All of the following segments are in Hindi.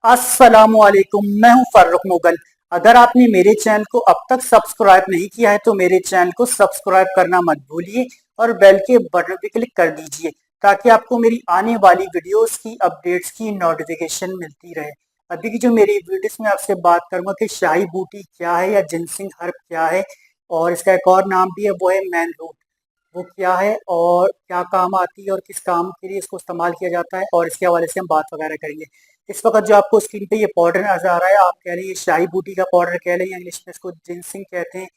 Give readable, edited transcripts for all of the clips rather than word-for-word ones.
अस्सलामुअलैकुम। मैं हूं फारूक मुगल। अगर आपने मेरे चैनल को अब तक सब्सक्राइब नहीं किया है तो मेरे चैनल को सब्सक्राइब करना मत भूलिए और बेल के बटन पे क्लिक कर दीजिए ताकि आपको मेरी आने वाली वीडियोस की अपडेट्स की नोटिफिकेशन मिलती रहे। अभी की जो मेरी वीडियोस में आपसे बात करूंगा कि शाही बूटी क्या है या जिनसिंग हर्ब क्या है, और इसका एक और नाम भी है, वो है मैन रूट। वो क्या है और क्या काम आती है और किस काम के लिए इसको इस्तेमाल किया जाता है, और इसके हवाले से हम बात वगैरह करेंगे। इस वक्त जो आपको स्क्रीन पे ये पाउडर नजर आ रहा है, आप कह लें ये शाही बूटी का पाउडर कह लें, या इंग्लिश में इसको जिनसिंग कहते हैं,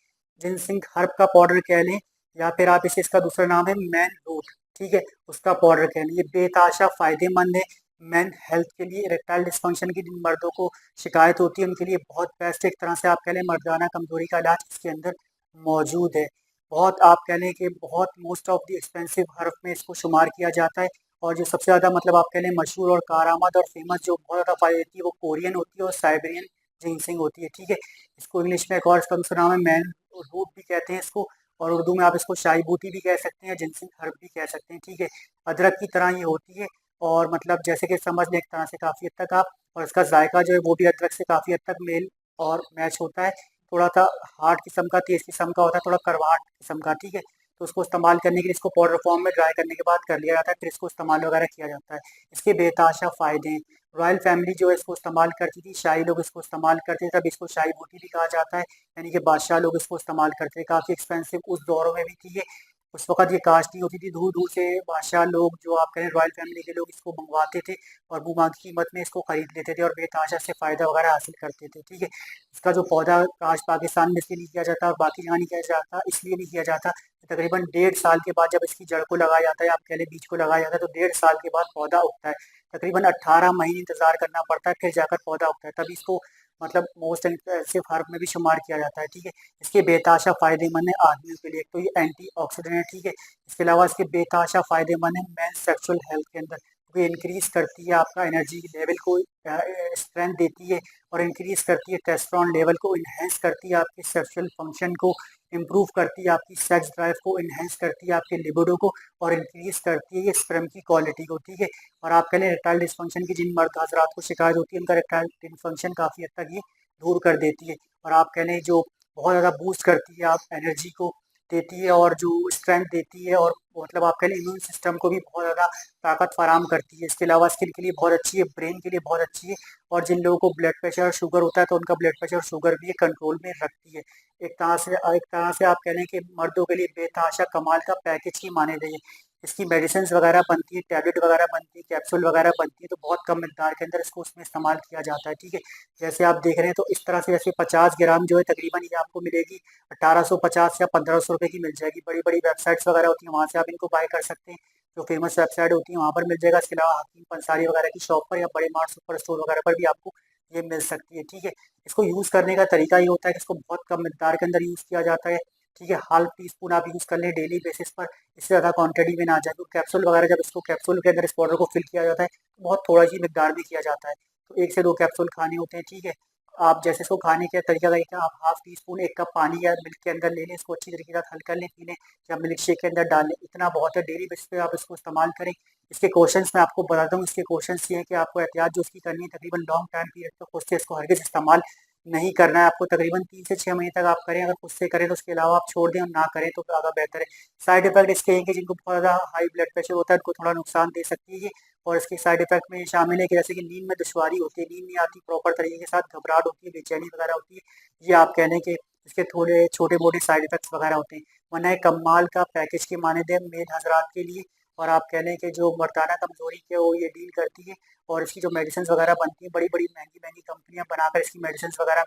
जिनसिंग हर्ब का पाउडर कह लें, या फिर आप इसे, इसका दूसरा नाम है मैन रूट, ठीक है, उसका पाउडर कह लें। ये बेताशा फायदेमंद है मैन हेल्थ के लिए। इरेक्टाइल डिस्फंक्शन की जिन मर्दों को शिकायत होती है उनके लिए बहुत बेस्ट, एक तरह से आप कह लें मर्दाना कमजोरी का इलाज इसके अंदर मौजूद है। बहुत आप कह लें कि बहुत most of the expensive herb में इसको शुमार किया जाता है। और जो सबसे ज़्यादा मतलब आप कह लें मशहूर और कारआमद और फेमस जो बहुत ज़्यादा पाई जाती है वो कोरियन होती है और साइबेरियन जिनसिंग होती है, ठीक है। इसको इंग्लिश में एक और इसका दूसरा नाम है मैन रूट भी कहते हैं इसको, और उर्दू में आप इसको शाही बूटी भी कह सकते हैं, जिनसिंग हर्ब भी कह सकते हैं, ठीक है। अदरक की तरह ये होती है, और मतलब जैसे कि समझ लें एक तरह से काफ़ी हद तक आप, और इसका जायका जो है वो भी अदरक से काफ़ी हद तक मेल और मैच होता है। थोड़ा सा हार्ड किस्म का, तेज किस्म का होता है, थोड़ा करवाहट किस्म का, ठीक है। तो उसको इस्तेमाल करने के लिए इसको पाउडर फॉर्म में ड्राई करने के बाद कर लिया जाता है, फिर इसको इस्तेमाल वगैरह किया जाता है। इसके बेताशा फ़ायदे हैं। रॉयल फैमिली जो है इसको इस्तेमाल करती थी, शाही लोग इसको इस्तेमाल करते थे, तब इसको शाही बूटी भी कहा जाता है, यानी कि बादशाह लोग इसको इस्तेमाल करते थे। काफ़ी एक्सपेंसिव उस दौरों में भी थी ये। उस वक़्त ये काश्त नहीं होती थी, दूर-दूर से बादशाह लोग जो आप कहें रॉयल फैमिली के लोग इसको मँगवाते थे और मुँह-माँगी कीमत में इसको खरीद लेते थे और बेतहाशा से फ़ायदा वगैरह हासिल करते थे, ठीक है। इसका जो पौधा काश्त पाकिस्तान में इसलिए नहीं किया जाता और बाकी जगह नहीं किया जाता, इसलिए नहीं किया जाता कि तकरीबन 1.5 साल के बाद जब इसकी जड़ को लगाया जाता है, आप कह लें बीज को लगाया जाता है, तो 1.5 साल के बाद पौधा उगता है। तकरीबन 18 महीने इंतज़ार करना पड़ता है, फिर जाकर पौधा उगता है, तभी इसको मतलब मोस्ट एक्सपेंसिव हर्ब में भी शुमार किया जाता है, ठीक है। इसके बेताशा फ़ायदेमंद है आदमियों के लिए, एक तो ये एंटीऑक्सीडेंट है, ठीक है। इसके अलावा इसके बेताशा फ़ायदेमंद है मेंस सेक्सुअल हेल्थ के अंदर, क्योंकि इंक्रीज़ करती है आपका एनर्जी लेवल को, स्ट्रेंथ देती है, और इंक्रीज़ करती है टेस्टोस्टेरोन लेवल को, इन्हेंस करती है आपके सेक्सुअल फंक्शन को, इम्प्रूव करती है आपकी सेक्स ड्राइव को, इन्हेंस करती है आपके लिबिडो को, और इंक्रीज़ करती है ये स्पर्म की क्वालिटी को, ठीक है। और आप कह लें इरेक्टाइल डिस्फंक्शन की जिन मर्द हज़रात को शिकायत होती है, उनका इरेक्टाइल डिस्फंक्शन काफ़ी हद तक ये दूर कर देती है। और आप कह लें जो बहुत ज़्यादा बूस्ट करती है, आप एनर्जी को देती है और जो स्ट्रेंथ देती है, और मतलब आप कह लें इम्यून सिस्टम को भी बहुत ज़्यादा ताकत फराहम करती है। इसके अलावा स्किन के लिए बहुत अच्छी है, ब्रेन के लिए बहुत अच्छी है, और जिन लोगों को ब्लड प्रेशर और शुगर होता है तो उनका ब्लड प्रेशर और शुगर भी ये कंट्रोल में रखती है। एक तरह से आप कह लें कि मर्दों के लिए बेतहाशा कमाल का पैकेज ही माने जाइए। इसकी मेडिसिन वगैरह बनती है, टैबलेट वगैरह बनती है, कैप्सूल वगैरह बनती है, तो बहुत कम मिकदार के अंदर इसको उसमें इस्तेमाल किया जाता है, ठीक है। जैसे आप देख रहे हैं तो इस तरह से जैसे 50 ग्राम जो है तकरीबन ये आपको मिलेगी 1850 या 1500 रुपये की मिल जाएगी। बड़ी बड़ी वेबसाइट्स वगैरह होती हैं, वहाँ से आप इनको बाय कर सकते हैं, जो फेमस वेबसाइट होती है वहाँ पर मिल जाएगा। इसके अलावा हकीम पंसारी वगैरह की शॉप पर या बड़े मार्ट सुपर स्टोर वगैरह पर भी आपको ये मिल सकती है, ठीक है। इसको यूज़ करने का तरीका ये होता है कि इसको बहुत कम मिकदार के अंदर यूज़ किया जाता है, ठीक है। हाफ टी स्पून आप यूज़ कर लें डेली बेसिस पर, इससे ज़्यादा क्वांटिटी में ना जाए। तो कैप्सूल वगैरह जब इसको कैप्सूल के अंदर इस पाउडर को फिल किया जाता है तो बहुत थोड़ा सी मिकदार में किया जाता है, तो 1 से 2 कैप्सूल खाने होते हैं, ठीक है। आप जैसे इसको खाने का तरीका है कि आप हाफ टी स्पून 1 कप पानी या मिल्क के अंदर ले लें, इसको अच्छी तरीके से हल कर लें, पी लें, या मिल्क शेक के अंदर डाल लें, इतना बहुत है। डेली बेसिस पे आप इसको इस्तेमाल करें। इसके क्वेश्चंस मैं आपको बताता हूँ। इसके क्वेश्चंस ये हैं कि आपको एहतियात जो उसकी करनी है, तकरीबन लॉन्ग टाइम पीरियड तक खुद से इसको हरगिज़ इस्तेमाल नहीं करना है आपको। तकरीबन 3 से 6 महीने तक आप करें, अगर खुद से करें तो उसके अलावा आप छोड़ दें और ना करें तो ज़्यादा बेहतर है। साइड इफेक्ट इसके हैं कि जिनको बहुत ज़्यादा हाई ब्लड प्रेशर होता है उनको थोड़ा नुकसान दे सकती है ये, और इसके साइड इफेक्ट में शामिल है कि जैसे कि नींद में दुश्वारी होती है, नींद नहीं आती प्रॉपर तरीके के साथ, घबराहट होती है, बेचैनी वगैरह होती है, ये आप कह लें कि इसके थोड़े छोटे मोटे साइड इफेक्ट्स वगैरह होते हैं। वरना एक कमाल का पैकेज के मानदे मेल हजरात के लिए, और आप कह लें कि जो मर्दाना कमजोरी के वो ये डील करती है। और इसकी जो मेडिसिन वगैरह बनती है, बड़ी बड़ी महंगी महंगी कंपनियां बनाकर इसकी मेडिसिन वगैरह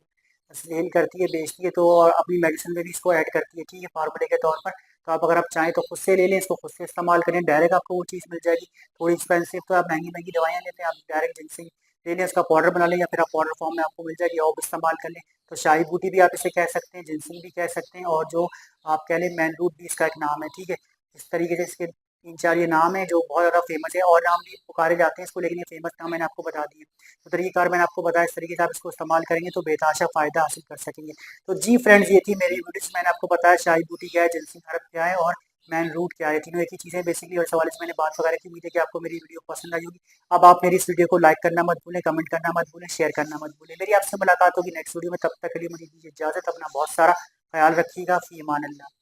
सेल करती है, बेचती है, तो और अपनी मेडिसिन में भी इसको ऐड करती है, ठीक है, फार्मूले के तौर पर। तो आप अगर आप चाहें तो खुद से ले लें, इसको खुद से इस्तेमाल करें, डायरेक्ट आपको वो चीज़ मिल जाएगी। थोड़ी एक्सपेंसिव तो आप महंगी महंगी दवाइयाँ लेते हैं, आप डायरेक्ट जिनसे ले लें, उसका पाउडर बना लें, या फिर आप पाउडर फॉर्म में आपको मिल जाएगी और भी इस्तेमाल कर लें। तो शाही बूटी भी आप इसे कह सकते हैं, जिनसिंग भी कह सकते हैं, और जो आप कह लें मैन रूट भी इसका एक नाम है, ठीक है। इस तरीके से इसके 3-4 ये नाम है जो बहुत ज़्यादा फेमस है, और नाम भी पुकारे जाते हैं इसको, लेकिन ये फेमस नाम मैंने आपको बता दिए। तो तरीक़ेकार मैंने आपको बताया, इस तरीके से आप इसको इस्तेमाल करेंगे तो बेतहाशा फ़ायदा हासिल कर सकेंगे। तो जी फ्रेंड्स, ये थी मेरी वीडियोस। मैंने आपको बताया शाही बूटी क्या है, जिनसिंग हर्ब क्या है, और मैन रूट क्या है, तीनों एक ही चीज़ें बेसिकली। और सवाल से मैंने बात वगैरह की। उम्मीद है कि आपको मेरी वीडियो पसंद आई होगी। अब आप मेरी इस वीडियो को लाइक करना मत भूलें, कमेंट करना मत भूलें, शेयर करना मत भूलें। मेरी आपसे मुलाकात होगी नेक्स्ट वीडियो में, तब तक के लिए मुझे दीजिए इजाज़त। अपना बहुत सारा ख्याल रखिएगा। फी अमान अल्लाह।